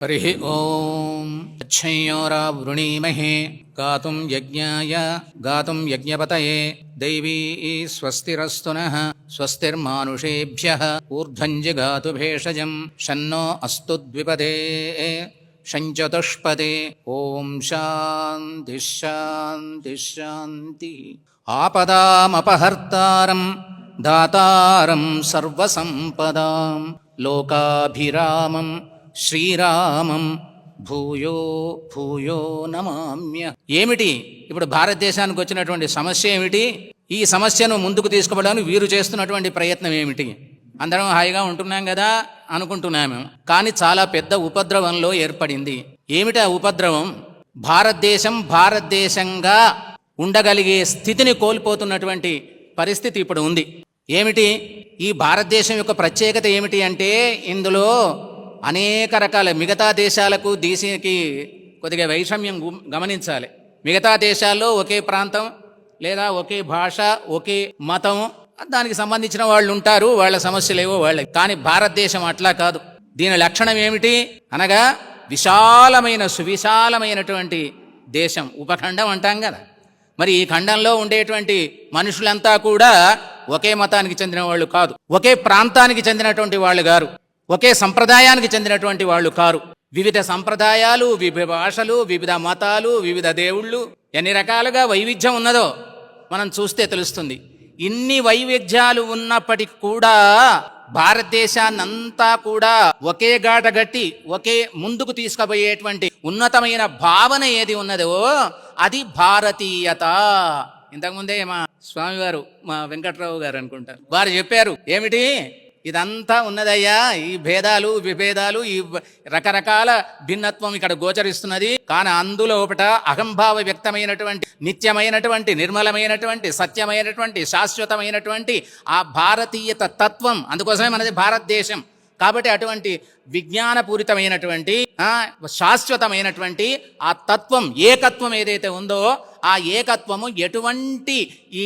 हरिः ॐ अच्छंयोरावृणीमहे गातुं यज्ञाय गातुं यज्ञपतये दैवी स्वस्तिरस्तु नः स्वस्तिर्मानुषेभ्यः ऊर्ध्वं जिगातु भेषजं शन्नो अस्तु द्विपदे शञ्चतुष्पदे ॐ शान्तिः शान्तिः शान्तिः आपदामपहर्तारं दातारं सर्वसम्पदां लोकाभिरामं శ్రీరామం భూయో భూయో నమామ్య. ఏమిటి ఇప్పుడు భారతదేశానికి వచ్చినటువంటి సమస్య ఏమిటి? ఈ సమస్యను ముందుకు తీసుకుపోవడానికి వీరు చేస్తున్నటువంటి ప్రయత్నం ఏమిటి? అందరం హాయిగా ఉంటున్నాం కదా అనుకుంటున్నాము, కానీ చాలా పెద్ద ఉపద్రవంలో ఏర్పడింది. ఏమిటి ఆ ఉపద్రవం? భారతదేశంగా ఉండగలిగే స్థితిని కోల్పోతున్నటువంటి పరిస్థితి ఇప్పుడు ఉంది. ఏమిటి ఈ భారతదేశం యొక్క ప్రత్యేకత ఏమిటి అంటే, ఇందులో అనేక రకాల మిగతా దేశాలకు దేశానికి కొద్దిగా వైషమ్యం గమనించాలి. మిగతా దేశాల్లో ఒకే ప్రాంతం లేదా ఒకే భాష ఒకే మతం దానికి సంబంధించిన వాళ్ళు ఉంటారు, వాళ్ళ సమస్యలు ఏవో వాళ్ళకి. కానీ భారతదేశం అట్లా కాదు. దీని లక్షణం ఏమిటి అనగా విశాలమైన సువిశాలమైనటువంటి దేశం, ఉపఖండం అంటాం కదా. మరి ఈ ఖండంలో ఉండేటువంటి మనుషులంతా కూడా ఒకే మతానికి చెందిన వాళ్ళు కాదు, ఒకే ప్రాంతానికి చెందినటువంటి వాళ్ళు గారు, ఒకే సంప్రదాయానికి చెందినటువంటి వాళ్ళు కారు. వివిధ సంప్రదాయాలు, వివిధ భాషలు, వివిధ మతాలు, వివిధ దేవుళ్ళు, ఎన్ని రకాలుగా వైవిధ్యం ఉన్నదో మనం చూస్తే తెలుస్తుంది. ఇన్ని వైవిధ్యాలు ఉన్నప్పటికీ కూడా భారతదేశాన్నంతా కూడా ఒకే గాట గట్టి ఒకే ముందుకు తీసుకుపోయేటువంటి ఉన్నతమైన భావన ఏది ఉన్నదో అది భారతీయత. ఇంతకుముందే మా స్వామివారు, మా వెంకట్రావు గారు అనుకుంటారు, వారు చెప్పారు ఏమిటి, ఇదంతా ఉన్నదయ్యా, ఈ భేదాలు విభేదాలు, ఈ రకరకాల భిన్నత్వం ఇక్కడ గోచరిస్తున్నది. కానీ అందులో ఒకట అహంభావ వ్యక్తమైనటువంటి నిత్యమైనటువంటి నిర్మలమైనటువంటి సత్యమైనటువంటి శాశ్వతమైనటువంటి ఆ భారతీయత తత్వం, అందుకోసమే మనది భారతదేశం. కాబట్టి అటువంటి విజ్ఞానపూరితమైనటువంటి శాశ్వతమైనటువంటి ఆ తత్వం, ఏకత్వం ఏదైతే ఉందో ఆ ఏకత్వము ఎటువంటి ఈ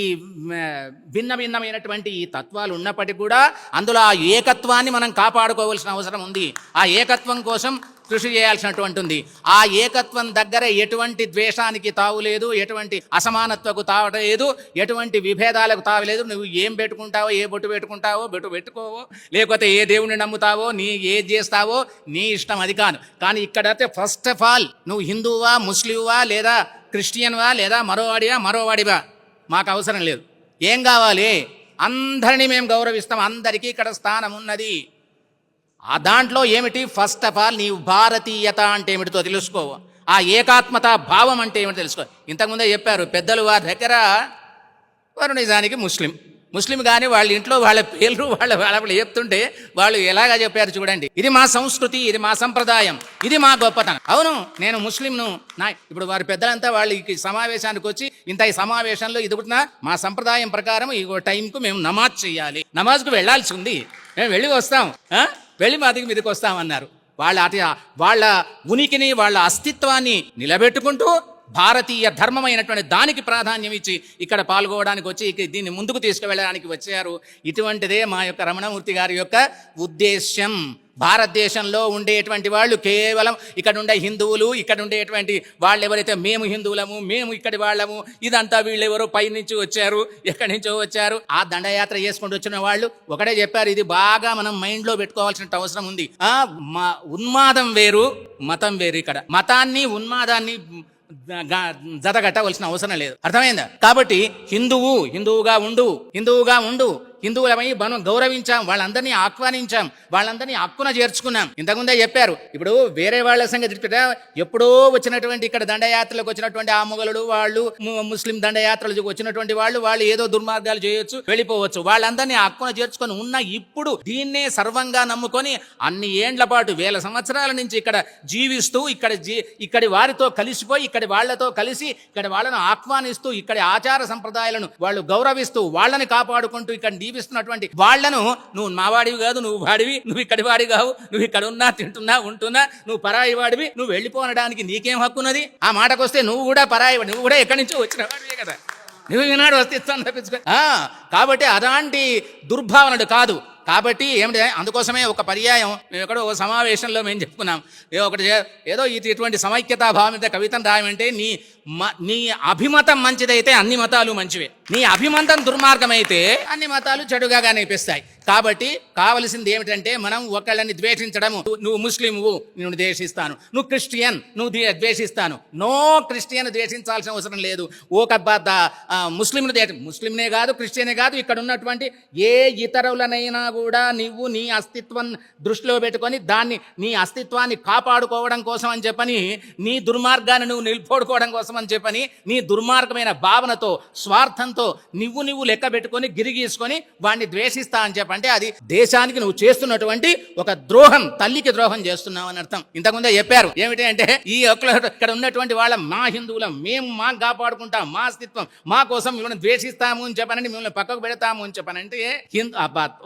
భిన్న భిన్నమైనటువంటి ఈ తత్వాలు ఉన్నప్పటికీ కూడా అందులో ఆ ఏకత్వాన్ని మనం కాపాడుకోవాల్సిన అవసరం ఉంది. ఆ ఏకత్వం కోసం కృషి చేయాల్సినటువంటి ఉంది. ఆ ఏకత్వం దగ్గర ఎటువంటి ద్వేషానికి తావులేదు, ఎటువంటి అసమానత్వకు తావలేదు, ఎటువంటి విభేదాలకు తావలేదు. నువ్వు ఏం పెట్టుకుంటావో, ఏ బొట్టు పెట్టుకుంటావో బొట్టు పెట్టుకోవో, లేకపోతే ఏ దేవుడిని నమ్ముతావో, నీ ఏది చేస్తావో నీ ఇష్టం, అది కాదు. కానీ ఇక్కడైతే ఫస్ట్ ఆఫ్ ఆల్ నువ్వు హిందువా, ముస్లింవా, లేదా క్రిస్టియన్వా, లేదా మరోవాడివా మాకు అవసరం లేదు. ఏం కావాలి? అందరినీ మేము గౌరవిస్తాం, అందరికీ ఇక్కడ స్థానం ఉన్నది. ఆ దాంట్లో ఏమిటి? ఫస్ట్ ఆఫ్ ఆల్ నీవు భారతీయత అంటే ఏమిటితో తెలుసుకో, ఆ ఏకాత్మత భావం అంటే ఏమిటో తెలుసుకో. ఇంతకుముందే చెప్పారు పెద్దలు, వారి దగ్గర వారు నిజానికి ముస్లిం కానీ వాళ్ళ ఇంట్లో వాళ్ళ పేర్లు వాళ్ళ చెప్తుంటే వాళ్ళు ఎలాగా చెప్పారు చూడండి. ఇది మా సంస్కృతి, ఇది మా సంప్రదాయం, ఇది మా గొప్పతనం. అవును, నేను ముస్లింను. ఇప్పుడు వారి పెద్దలంతా వాళ్ళు ఈ సమావేశానికి వచ్చి ఈ సమావేశంలో ఇదిగుతున్నా మా సంప్రదాయం ప్రకారం ఈ టైంకు మేము నమాజ్ చేయాలి, నమాజ్కు వెళ్లాల్సి ఉంది, మేము వెళ్ళి వస్తాం, వెళ్ళి మాదికి మీదకి వస్తామన్నారు. వాళ్ళ ఉనికిని, వాళ్ళ అస్తిత్వాన్ని నిలబెట్టుకుంటూ భారతీయ ధర్మమైనటువంటి దానికి ప్రాధాన్యం ఇచ్చి ఇక్కడ పాల్గొనడానికి వచ్చి దీన్ని ముందుకు తీసుకువెళ్ళడానికి వచ్చారు. ఇటువంటిదే మా యొక్క రమణమూర్తి గారి యొక్క ఉద్దేశ్యం. భారతదేశంలో ఉండేటువంటి వాళ్ళు కేవలం ఇక్కడ ఉండే హిందువులు, ఇక్కడ ఉండేటువంటి వాళ్ళు ఎవరైతే మేము హిందువులము, మేము ఇక్కడి వాళ్ళము, ఇదంతా వీళ్ళెవరో పై నుంచి వచ్చారు, ఎక్కడి నుంచో వచ్చారు, ఆ దండయాత్ర చేసుకుంటూ వచ్చిన వాళ్ళు ఒకటే చెప్పారు. ఇది బాగా మనం మైండ్లో పెట్టుకోవాల్సిన అవసరం ఉంది. ఉన్మాదం వేరు, మతం వేరు. ఇక్కడ మతాన్ని ఉన్మాదాన్ని జతగట్టవలసిన అవసరం లేదు. అర్థమైందా? కాబట్టి హిందువుగా ఉండు, హిందువులమై మనం గౌరవించాం, వాళ్ళందరినీ ఆహ్వానించాం, వాళ్ళందరినీ హక్కున చేర్చుకున్నాం. ఇంతకుముందే చెప్పారు. ఇప్పుడు వేరే వాళ్ళ సంగతి ఎప్పుడో వచ్చినటువంటి ఇక్కడ దండయాత్రలకు వచ్చినటువంటి ఆ మొగలుడు వాళ్ళు, ముస్లిం దండయాత్రలకు వచ్చినటువంటి వాళ్ళు ఏదో దుర్మార్గాలు చేయొచ్చు, వెళ్ళిపోవచ్చు. వాళ్ళందరినీ హక్కున చేర్చుకొని ఉన్న ఇప్పుడు దీన్నే సర్వంగా నమ్ముకొని అన్ని ఏండ్ల పాటు 1000 సంవత్సరాల నుంచి ఇక్కడ జీవిస్తూ ఇక్కడి వారితో కలిసిపోయి ఇక్కడి వాళ్లతో కలిసి ఇక్కడ వాళ్ళను ఆహ్వానిస్తూ ఇక్కడి ఆచార సంప్రదాయాలను వాళ్ళు గౌరవిస్తూ వాళ్ళని కాపాడుకుంటూ ఇక్కడ జీవిస్తున్నటువంటి వాళ్లను నువ్వు మావాడివి కాదు, నువ్వు వాడివి, నువ్వు ఇక్కడి వాడి కావు, నువ్వు ఇక్కడ ఉన్నా తింటున్నా ఉంటున్నా నువ్వు పరాయి వాడివి, నువ్వు వెళ్ళిపోనడానికి నీకేం హక్కున్నది? ఆ మాటకొస్తే నువ్వు కూడా పరాయి, నువ్వు కూడా ఎక్కడి నుంచో వచ్చిన వాడివే కదా, నువ్వు ఈనాడు అస్తిత్వాన్ని తప్పించుకో. కాబట్టి అలాంటి దుర్భావనలు కాదు. కాబట్టి ఏమిటి, అందుకోసమే ఒక పర్యాయం మేము ఎక్కడో ఒక సమావేశంలో మేము చెప్పుకున్నాం, ఏదో ఇటువంటి సమైక్యతా భావం మీద కవితను రాయమంటే నీ అభిమతం మంచిదైతే అన్ని మతాలు మంచివే, నీ అభిమతం దుర్మార్గమైతే అన్ని మతాలు చెడుగా అనిపిస్తాయి. కాబట్టి కావలసింది ఏమిటంటే మనం ఒకళ్ళని ద్వేషించడము. నువ్వు ముస్లింవు, నేను ద్వేషిస్తాను, నువ్వు క్రిస్టియన్, నువ్వు ద్వేషిస్తాను. నో, క్రిస్టియన్ ద్వేషించాల్సిన అవసరం లేదు. ముస్లింనే కాదు, క్రిస్టియనే కాదు, ఇక్కడ ఉన్నటువంటి ఏ ఇతరులనైనా కూడా నువ్వు నీ అస్తిత్వం దృష్టిలో పెట్టుకొని నీ అస్తిత్వాన్ని కాపాడుకోవడం కోసం అని చెప్పని, నీ దుర్మార్గాన్ని నువ్వు నిలుపుకోవడం కోసం అని చెప్పని, నీ దుర్మార్గమైన భావనతో స్వార్థంతో నువ్వు లెక్క పెట్టుకొని గిరిగీసుకొని వాడిని ద్వేషిస్తా అని చెప్పంటే అది దేశానికి నువ్వు చేస్తున్నటువంటి ఒక ద్రోహం, తల్లికి ద్రోహం చేస్తున్నావు అని అర్థం. ఇంతకుముందే చెప్పారు ఏమిటి అంటే, ఇక్కడ ఉన్నటువంటి వాళ్ళ మా హిందువులం, మేము మాకు కాపాడుకుంటాం, మా అస్తిత్వం మా కోసం మిమ్మల్ని ద్వేషిస్తాము అని చెప్పనండి, మిమ్మల్ని పక్కకు పెడతాము అని చెప్పనంటే,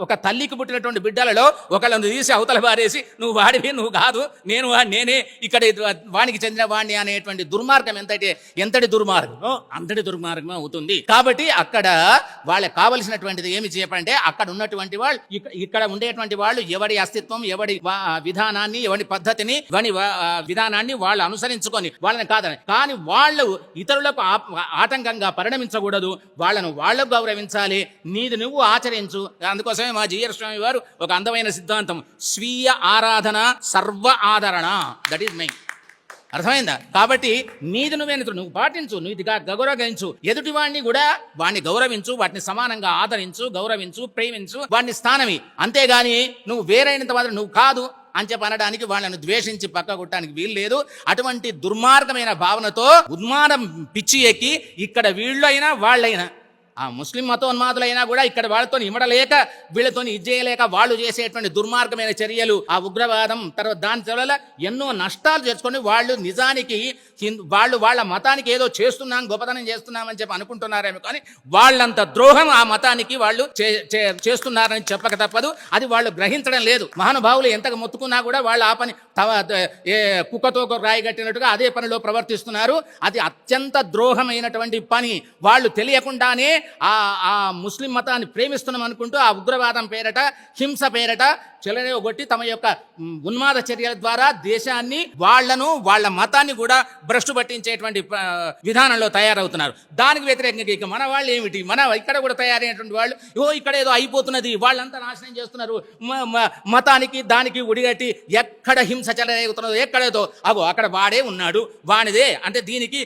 ఒక తల్లికి పుట్టినటువంటి బిడ్డలలో ఒకళ్ళను తీసి అవతల పారేసి నువ్వు వాడివి, నువ్వు కాదు, నేనే ఇక్కడ వానికి చెందిన వాడిని అనేటువంటి దుర్మార్గం ఎంతటి దుర్మార్గమో అంతటి దుర్మార్గం అవుతుంది. కాబట్టి అక్కడ వాళ్ళకి కావలసినటువంటిది ఏమి చెప్పంటే, అక్కడ ఉన్నటువంటి వాళ్ళు, ఇక్కడ ఉండేటువంటి వాళ్ళు ఎవరి అస్తిత్వం, ఎవరి విధానాన్ని, ఎవరి పద్ధతిని, ఎవరి విధానాన్ని వాళ్ళు అనుసరించుకొని వాళ్ళని కాదని, కానీ వాళ్ళు ఇతరులకు ఆటంకంగా పరిణమించకూడదు, వాళ్ళు గౌరవించాలి, నీది నువ్వు ఆచరించు. అందుకోసమే మా జీఆర్ స్వామి వారు ఒక అందమైన సిద్ధాంతం, స్వీయ ఆరాధన సర్వ ఆదరణ, దట్ ఈస్ మెయిన్. అర్థమైందా? కాబట్టి నీది నువ్వు పాటించు, నువ్వు గౌరవించు, ఎదుటి వాడిని కూడా వాడిని గౌరవించు, వాటిని సమానంగా ఆదరించు, గౌరవించు, ప్రేమించు, వాడిని స్థానమి. అంతేగాని నువ్వు వేరైనంత మాత్రం నువ్వు కాదు అని చెప్పి అనడానికి, వాళ్ళను ద్వేషించి పక్క కొట్టడానికి వీలు లేదు. అటువంటి దుర్మార్గమైన భావనతో ఉన్మాదం పిచ్చి ఎక్కి ఇక్కడ వీళ్ళైనా వాళ్ళైనా, ఆ ముస్లిం మతోన్మాదులైనా కూడా ఇక్కడ వాళ్ళతో ఇమడలేక, వీళ్ళతో చేయలేక వాళ్ళు చేసేటువంటి దుర్మార్గమైన చర్యలు, ఆ ఉగ్రవాదం, తర్వాత దాని వల్ల ఎన్నో నష్టాలు తెచ్చుకొని వాళ్ళు నిజానికి వాళ్ళ మతానికి ఏదో చేస్తున్నాం, గొప్పతనం చేస్తున్నామని చెప్పి అనుకుంటున్నారేమో, కానీ వాళ్ళంత ద్రోహం ఆ మతానికి వాళ్ళు చేస్తున్నారని చెప్పక తప్పదు. అది వాళ్ళు గ్రహించడం లేదు. మహానుభావులు ఎంతగా మొత్తుకున్నా కూడా వాళ్ళు ఆ పని కుక్కతో రాయి కట్టినట్టుగా అదే పనిలో ప్రవర్తిస్తున్నారు. అది అత్యంత ద్రోహమైనటువంటి పని. వాళ్ళు తెలియకుండానే ఆ ముస్లిం మతాన్ని ప్రేమిస్తున్నాం అనుకుంటూ ఆ ఉగ్రవాదం పేరట, హింస పేరట చెలరేగొట్టి తమ యొక్క ఉన్మాద చర్యల ద్వారా దేశాన్ని, వాళ్ళ మతాన్ని కూడా భ్రష్టు పట్టించేటువంటి విధానంలో తయారవుతున్నారు. దానికి వ్యతిరేకంగా ఇక మన వాళ్ళు ఏమిటి, ఇక్కడ కూడా తయారైనటువంటి వాళ్ళు ఇక్కడ ఏదో అయిపోతున్నది, వాళ్ళంతా నాశనం చేస్తున్నారు, మతానికి దానికి ఉడిగట్టి ఎక్కడ హింస చెలరేగుతున్నదో, ఎక్కడేదో అక్కడ వాడే ఉన్నాడు, వానిదే అంటే దీనికి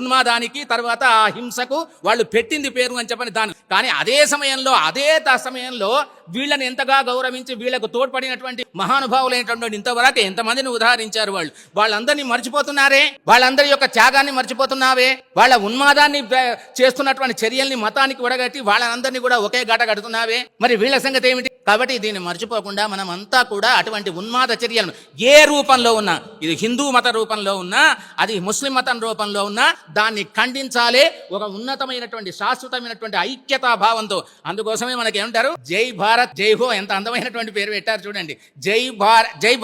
ఉన్మాదానికి తర్వాత ఆ హింసకు వాళ్ళు పెట్టింది పేరు అని చెప్పని దాని. కానీ అదే సమయంలో వీళ్ళని ఎంతగా గౌరవించి వీళ్ళకు తోడ్పడినటువంటి మహానుభావులైనటువంటి ఇంతవరకు ఎంతమందిని ఉదాహరించారు. వాళ్ళందరినీ మర్చిపోతున్నారే, వాళ్ళందరి యొక్క త్యాగాన్ని మర్చిపోతున్నావే, వాళ్ళ ఉన్మాదాన్ని చేస్తున్నటువంటి చర్యల్ని మతానికి ఉడగట్టి వాళ్ళందరినీ కూడా ఒకే గట కడుతున్నావే, మరి వీళ్ళ సంగతి ఏమిటి? కాబట్టి దీన్ని మర్చిపోకుండా మనం అంతా కూడా అటువంటి ఉన్మాద చర్యలను ఏ రూపంలో ఉన్నా, ఇది హిందూ మత రూపంలో ఉన్నా, అది ముస్లిం మతం రూపంలో ఉన్నా, దాన్ని ఖండించాలే ఒక ఉన్నతమైనటువంటి శాశ్వతమైనటువంటి ఐక్యతా భావంతో. అందుకోసమే మనకి ఏమంటారు, జై భారత్ జై హో, ఎంత అందమైనటువంటి పేరు పెట్టారు చూడండి. జై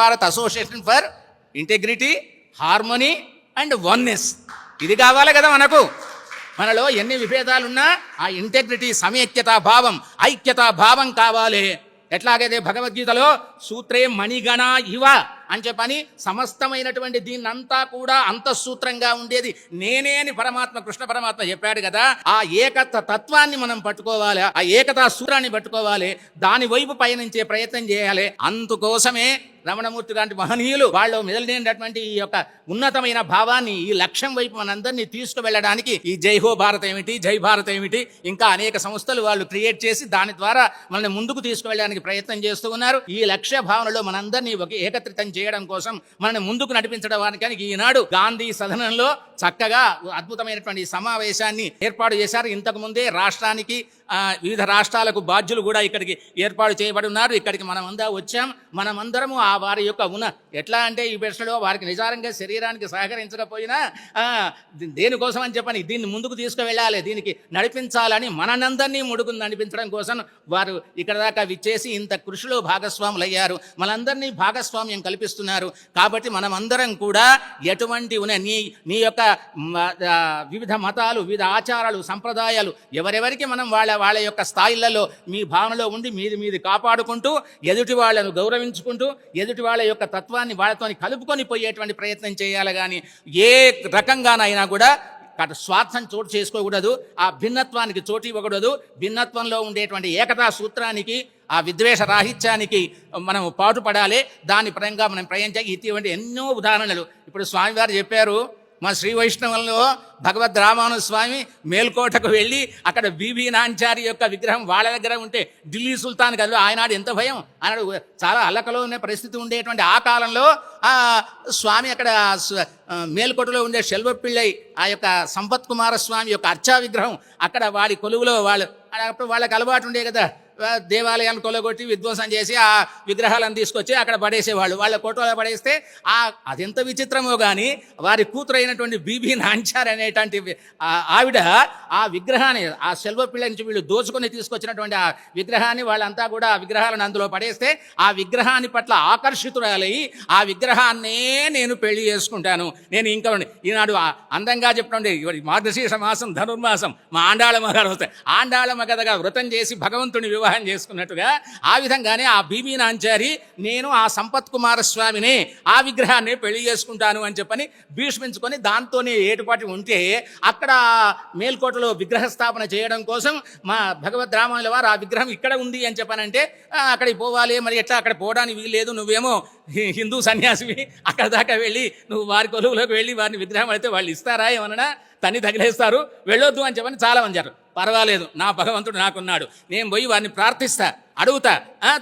Bharat association for integrity, harmony and oneness. ఇది కావాలి కదా మనకు. మనలో ఎన్ని విభేదాలున్నా ఆ ఇంటెగ్రిటీ, సమైక్యతా భావం, ఐక్యతా భావం కావాలి. ఎట్లాగైతే భగవద్గీతలో సూత్రే మణిగణ ఇవ అని చెప్పని సమస్తమైనటువంటి దీన్నంతా కూడా అంతఃసూత్రంగా ఉండేది నేనే అని కృష్ణ పరమాత్మ చెప్పాడు కదా. ఆ ఏకత తత్వాన్ని మనం పట్టుకోవాలి, ఆ ఏకతా సూత్రాన్ని పట్టుకోవాలి, దాని వైపు పయనించే ప్రయత్నం చేయాలి. అందుకోసమే రమణమూర్తి లాంటి మహనీయులు వాళ్ళు మెదలినటువంటి ఈ యొక్క ఉన్నతమైన భావాన్ని, ఈ లక్ష్యం వైపు మనందరినీ తీసుకువెళ్ళడానికి ఈ జై హో భారత్ ఏమిటి, జై భారత్ ఏమిటి, ఇంకా అనేక సంస్థలు వాళ్ళు క్రియేట్ చేసి దాని ద్వారా మనల్ని ముందుకు తీసుకువెళ్ళడానికి ప్రయత్నం చేస్తూ ఉన్నారు. ఈ లక్ష్య భావనలో మనందరినీ ఒక ఏకత్రితం చేయడం కోసం, మనల్ని ముందుకు నడిపించడానికి ఈనాడు గాంధీ సదనంలో చక్కగా అద్భుతమైనటువంటి సమావేశాన్ని ఏర్పాటు చేశారు. ఇంతకు ముందే రాష్ట్రానికి వివిధ రాష్ట్రాలకు బాధ్యులు కూడా ఇక్కడికి ఏర్పాటు చేయబడి ఉన్నారు. ఇక్కడికి మనమంతా వచ్చాం. మనమందరము ఆ వారి యొక్క ఎట్లా అంటే ఈ ప్రశ్నలో వారికి నిజారంగా శరీరానికి సహకరించకపోయినా దేనికోసం అని చెప్పని దీన్ని ముందుకు తీసుకువెళ్ళాలి, దీనికి నడిపించాలని మనందరినీ ముడుకుని నడిపించడం కోసం వారు ఇక్కడ దాకా విచ్చేసి ఇంత కృషిలో భాగస్వాములు అయ్యారు. మనందరినీ భాగస్వామ్యం కల్పిస్తున్నారు. కాబట్టి మనమందరం కూడా ఎటువంటి నీ యొక్క వివిధ మతాలు, వివిధ ఆచారాలు, సంప్రదాయాలు ఎవరెవరికి మనం వాళ్ళ యొక్క స్థాయిలలో మీ భావనలో ఉండి మీది కాపాడుకుంటూ ఎదుటి వాళ్ళను గౌరవించుకుంటూ ఎదుటి వాళ్ళ యొక్క తత్వాన్ని వాళ్ళతో కలుపుకొని పోయేటువంటి ప్రయత్నం చేయాలి. కానీ ఏ రకంగానైనా కూడా స్వార్థం చోటు చేసుకోకూడదు, ఆ భిన్నత్వానికి చోటు ఇవ్వకూడదు. భిన్నత్వంలో ఉండేటువంటి ఏకతా సూత్రానికి, ఆ విద్వేష రాహిత్యానికి మనం పాటుపడాలి. దాని పరంగా మనం ప్రయాణించాలి. ఇటువంటి ఎన్నో ఉదాహరణలు ఇప్పుడు స్వామివారు చెప్పారు. మా శ్రీ వైష్ణవంలో భగవద్ రామానుజ స్వామి మేల్కోటకు వెళ్ళి అక్కడ బీబీ నాంచారి యొక్క విగ్రహం వాళ్ళ దగ్గర ఉంటే ఢిల్లీ సుల్తాన్ కదా ఆయనాడు ఎంత భయం, ఆయనాడు చాలా అల్లకలో ఉన్న పరిస్థితి ఉండేటువంటి ఆ కాలంలో స్వామి అక్కడ మేల్కోటలో ఉండే శెల్వపిళ్ళై ఆ యొక్క సంపత్ కుమార స్వామి యొక్క అర్చా విగ్రహం అక్కడ వాడి కొలువులో వాళ్ళకి అలవాటు ఉండే కదా, దేవాలయాన్ని కొలగొట్టి విధ్వంసం చేసి ఆ విగ్రహాలను తీసుకొచ్చి అక్కడ పడేసేవాళ్ళు. వాళ్ళ కోటలో పడేస్తే అదెంత విచిత్రమో కానీ వారి కూతురు అయినటువంటి బీబీ నాంచార్ అనేటువంటి ఆవిడ ఆ విగ్రహాన్ని, ఆ శెల్వపిళ్ళ నుంచి వీళ్ళు దోచుకొని తీసుకొచ్చినటువంటి ఆ విగ్రహాన్ని వాళ్ళంతా కూడా ఆ విగ్రహాలను అందులో పడేస్తే ఆ విగ్రహాన్ని పట్ల ఆకర్షితురాలై ఆ విగ్రహాన్నే నేను పెళ్లి చేసుకుంటాను, నేను ఇంకా ఈనాడు అందంగా చెప్పండి మార్గశీర్ష మాసం ధనుర్మాసం మా ఆండాళ మగారు వస్తాయి, ఆండాళ మగదగా వ్రతం చేసి భగవంతుని వివాహం చేసుకున్నట్టుగా ఆ విధంగానే ఆ బీబీ నాంచారి నేను ఆ సంపత్ కుమార స్వామిని ఆ విగ్రహాన్ని పెళ్లి చేసుకుంటాను అని చెప్పని భీష్మించుకొని దాంతోనే ఏటుపాటి ఉంటే అక్కడ మేల్కోటలో విగ్రహ స్థాపన చేయడం కోసం మా భగవద్ రామానుల వారు ఆ విగ్రహం ఇక్కడ ఉంది అని చెప్పానంటే అక్కడికి పోవాలి, మరి ఎట్లా అక్కడ పోవడానికి వీల్లేదు, నువ్వేమో హిందూ సన్యాసివి అక్కడ దాకా వెళ్ళి నువ్వు వారి కొలువులోకి వెళ్ళి వారిని విగ్రహం అయితే వాళ్ళు ఇస్తారా ఏమన్నా తన్ని తగిలేస్తారు, వెళ్ళొద్దు అని చెప్పని చాలా మంది. పర్వాలేదు, నా భగవంతుడు నాకున్నాడు, నేను పోయి వారిని ప్రార్థిస్తా, అడుగుతా,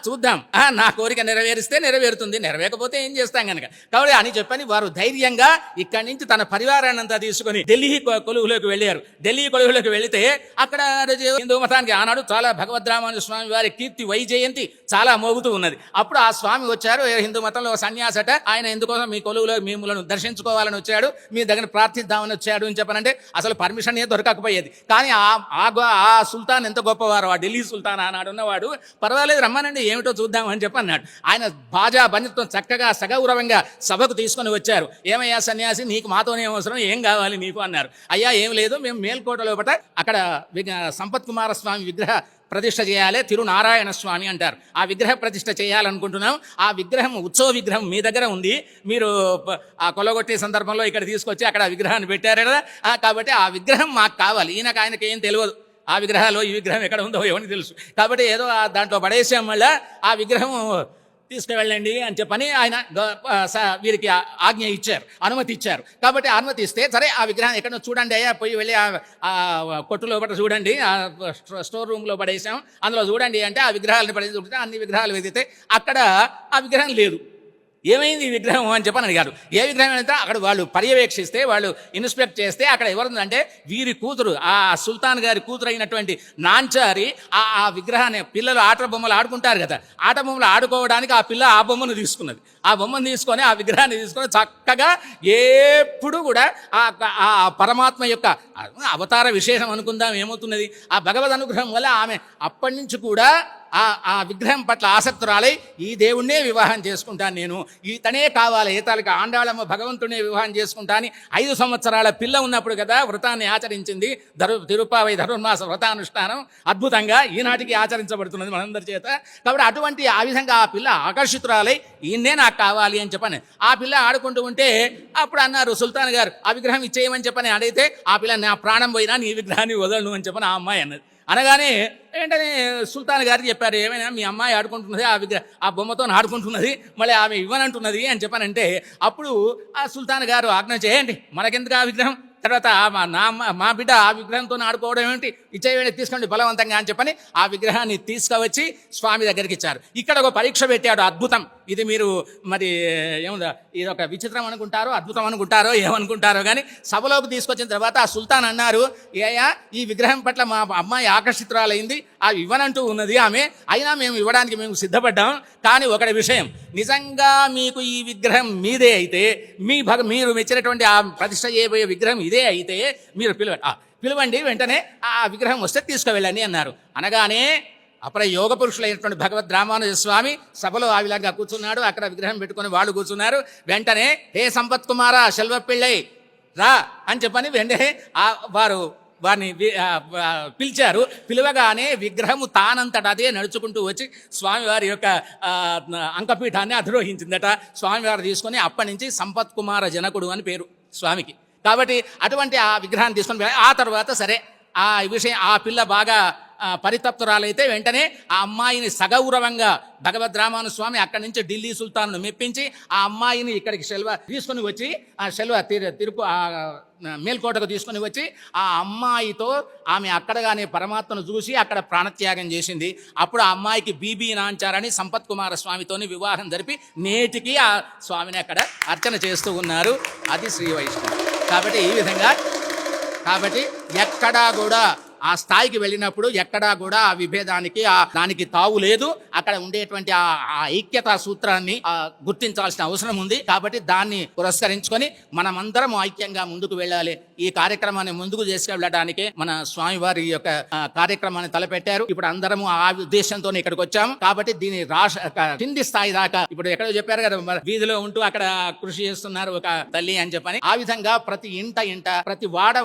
చూద్దాం, నా కోరిక నెరవేరిస్తే నెరవేరుతుంది, నెరవేరకపోతే ఏం చేస్తాం కనుక. కాబట్టి అని చెప్పని వారు ధైర్యంగా ఇక్కడి నుంచి తన పరివారాన్ని అంతా తీసుకుని ఢిల్లీ కొలువులోకి వెళ్ళారు. ఢిల్లీ కొలువులోకి వెళితే అక్కడ హిందూ మతానికి ఆనాడు చాలా భగవద్ రామానుజ స్వామి వారి కీర్తి వైజయంతి చాలా మోగుతూ ఉన్నది. అప్పుడు ఆ స్వామి వచ్చారు, హిందూ మతంలో సన్యాసట, ఆయన ఎందుకోసం మీ కొలువులో మిమ్మల్ని దర్శించుకోవాలని వచ్చాడు, మీ దగ్గర ప్రార్థిద్దామని వచ్చాడు అని చెప్పనంటే అసలు పర్మిషన్ దొరకకపోయేది. కానీ ఆ సుల్తాన్ ఎంత గొప్పవారు, ఆ ఢిల్లీ సుల్తాన్ ఆనాడు ఉన్నవాడు, పర్వాలేదు రమ్మనండి ఏమిటో చూద్దాం అని చెప్పి అన్నాడు. ఆయన బాజా బంధుత్వం చక్కగా సగౌరవంగా సభకు తీసుకొని వచ్చారు. ఏమయ్యా సన్యాసి, నీకు మాతోనే అవసరం, ఏం కావాలి నీకు అన్నారు. అయ్యా ఏం లేదు, మేము మేల్కోట లోపల అక్కడ సంపత్ కుమార స్వామి విగ్రహ ప్రతిష్ఠ చేయాలి, తిరునారాయణ స్వామి అంటారు, ఆ విగ్రహ ప్రతిష్ఠ చేయాలనుకుంటున్నాం. ఆ విగ్రహం ఉత్సవ విగ్రహం మీ దగ్గర ఉంది, మీరు ఆ కొలగొట్టే సందర్భంలో ఇక్కడ తీసుకొచ్చి అక్కడ ఆ విగ్రహాన్ని పెట్టారు కదా, కాబట్టి ఆ విగ్రహం మాకు కావాలి. ఆయనకి ఏం తెలియదు ఆ విగ్రహాలు ఈ విగ్రహం ఎక్కడ ఉందో ఎవరికి తెలుసు, కాబట్టి ఏదో దాంట్లో పడేసాం, మళ్ళీ ఆ విగ్రహం తీసుకువెళ్ళండి అని చెప్పని ఆయన వీరికి ఆజ్ఞ ఇచ్చారు, అనుమతి ఇచ్చారు. కాబట్టి అనుమతి ఇస్తే సరే ఆ విగ్రహం ఎక్కడో చూడండి అయ్యా, పోయి వెళ్ళి ఆ కొట్టు లోపల చూడండి, ఆ స్టోర్ రూమ్లో పడేసాం, అందులో చూడండి అంటే ఆ విగ్రహాలను పడేసి చూపితే అన్ని విగ్రహాలు వెతికితే అక్కడ ఆ విగ్రహం లేదు. ఏమైంది ఈ విగ్రహం అని చెప్పని అడిగారు. ఏ విగ్రహం అంటే అక్కడ వాళ్ళు పర్యవేక్షిస్తే, వాళ్ళు ఇన్స్పెక్ట్ చేస్తే అక్కడ ఎవరుందంటే వీరి కూతురు, ఆ సుల్తాన్ గారి కూతురు అయినటువంటి నాంచారి ఆ విగ్రహాన్ని, పిల్లలు ఆట బొమ్మలు ఆడుకుంటారు కదా, ఆట బొమ్మలు ఆడుకోవడానికి ఆ పిల్ల ఆ బొమ్మను తీసుకున్నది. ఆ బొమ్మను తీసుకొని ఆ విగ్రహాన్ని తీసుకొని చక్కగా ఎప్పుడు కూడా ఆ పరమాత్మ యొక్క అవతార విశేషం అనుకుందాం ఏమవుతున్నది, ఆ భగవద్ అనుగ్రహం వల్ల ఆమె అప్పటి నుంచి కూడా ఆ విగ్రహం పట్ల ఆసక్తురాలై ఈ దేవుణ్ణే వివాహం చేసుకుంటాను, నేను ఇతనే కావాలి, ఈతలకి ఆండాళమ్మ భగవంతునే వివాహం చేసుకుంటాను 5 సంవత్సరాల పిల్ల ఉన్నప్పుడు కదా వ్రతాన్ని ఆచరించింది. తిరుపావై ధనుర్మాస వ్రతానుష్ఠానం అద్భుతంగా ఈనాటికి ఆచరించబడుతున్నది మనందరి చేత. కాబట్టి అటువంటి ఆ విధంగా ఆ పిల్ల ఆకర్షితురాలై ఈయన్నే నాకు కావాలి అని చెప్పని ఆ పిల్ల ఆడుకుంటూ ఉంటే అప్పుడు అన్నారు సుల్తాన్ గారు ఆ విగ్రహం ఇచ్చేయమని చెప్పని అడిగితే ఆ పిల్ల నా ప్రాణం పోయినా నీ విగ్రహాన్ని వదలను అని చెప్పని ఆ అమ్మాయి అన్నది. అనగానే ఏంటనే సుల్తాన్ గారికి చెప్పారు, ఏమైనా మీ అమ్మాయి ఆడుకుంటున్నది, ఆ బొమ్మతో ఆడుకుంటున్నది, మళ్ళీ ఆమె ఇవ్వనంటున్నది అని చెప్పానంటే అప్పుడు ఆ సుల్తాన్ గారు ఆజ్ఞ చేయండి, మనకెందుకు ఆ విగ్రహం, తర్వాత మా బిడ్డ ఆ విగ్రహంతో ఆడుకోవడం ఏమిటి, ఇచ్చేయండి తీసుకోండి బలవంతంగా అని చెప్పని ఆ విగ్రహాన్ని తీసుకువచ్చి స్వామి దగ్గరికి ఇచ్చారు. ఇక్కడ ఒక పరీక్ష పెట్టాడు, అద్భుతం. ఇది మీరు మరి ఏముందా, ఇది ఒక విచిత్రం అనుకుంటారో అద్భుతం అనుకుంటారో ఏమనుకుంటారో కానీ సభలోకి తీసుకొచ్చిన తర్వాత ఆ సుల్తాన్ అన్నారు, ఏయా ఈ విగ్రహం పట్ల మా అమ్మాయి ఆకర్షితురాలైంది, ఆ ఇవ్వనంటూ ఉన్నది ఆమె, అయినా మేము ఇవ్వడానికి మేము సిద్ధపడ్డాం. కానీ ఒకటి విషయం, నిజంగా మీకు ఈ విగ్రహం మీదే అయితే, మీరు మెచ్చినటువంటి ఆ ప్రతిష్ట చేయబోయే విగ్రహం ఇదే అయితే మీరు పిలవండి, వెంటనే ఆ విగ్రహం వస్తే తీసుకువెళ్ళండి అన్నారు. అనగానే అప్పుడే యోగ పురుషులైనటువంటి భగవద్ రామానుజ స్వామి సభలో ఆ విధంగా కూర్చున్నాడు. అక్కడ విగ్రహం పెట్టుకుని వాళ్ళు కూర్చున్నారు. వెంటనే హే సంపత్ కుమార శెల్వ పిళ్ళై రా అని చెప్పని వెంటనే వారిని పిలిచారు. పిలవగానే విగ్రహము తానంతట అదే నడుచుకుంటూ వచ్చి స్వామివారి యొక్క అంకపీఠాన్ని అధిరోహించిందట. స్వామివారు తీసుకొని అప్పటి నుంచి సంపత్ కుమార జనకుడు అని పేరు స్వామికి. కాబట్టి అటువంటి ఆ విగ్రహాన్ని తీసుకొని ఆ తర్వాత సరే ఆ విషయం ఆ పిల్ల బాగా పరితప్తురాలైతే వెంటనే ఆ అమ్మాయిని సగౌరవంగా భగవద్ రామాను స్వామి అక్కడి నుంచి ఢిల్లీ సుల్తాన్ను మెప్పించి ఆ అమ్మాయిని ఇక్కడికి తీసుకొని వచ్చి ఆ మేల్కోటకు తీసుకొని వచ్చి ఆ అమ్మాయితో ఆమె అక్కడగానే పరమాత్మను చూసి అక్కడ ప్రాణత్యాగం చేసింది. అప్పుడు ఆ అమ్మాయికి బీబీ నాంచారని సంపత్ కుమార స్వామితోని వివాహం జరిపి నేటికి ఆ స్వామిని అక్కడ అర్చన చేస్తూ ఉన్నారు. అది శ్రీ వైష్ణవం. కాబట్టి ఈ విధంగా ఎక్కడా కూడా ఆ స్థాయికి వెళ్ళినప్పుడు ఎక్కడా కూడా ఆ విభేదానికి దానికి తావు లేదు. అక్కడ ఉండేటువంటి ఆ ఐక్యతా సూత్రాన్ని గుర్తించాల్సిన అవసరం ఉంది. కాబట్టి దాన్ని పురస్కరించుకొని మనమందరం ఐక్యంగా ముందుకు వెళ్ళాలి. ఈ కార్యక్రమాన్ని ముందుకు తీసుకెళ్ళడానికే మన స్వామివారి యొక్క కార్యక్రమాన్ని తలపెట్టారు. ఇప్పుడు అందరము ఆ ఉద్దేశంతో ఇక్కడికి వచ్చాము. కాబట్టి దీని కింది స్థాయి దాకా ఇప్పుడు ఎక్కడో చెప్పారు కదా, వీధిలో ఉంటూ అక్కడ కృషి చేస్తున్నారు ఒక తల్లి అని చెప్పని, ఆ విధంగా ప్రతి ఇంట ప్రతి వాడ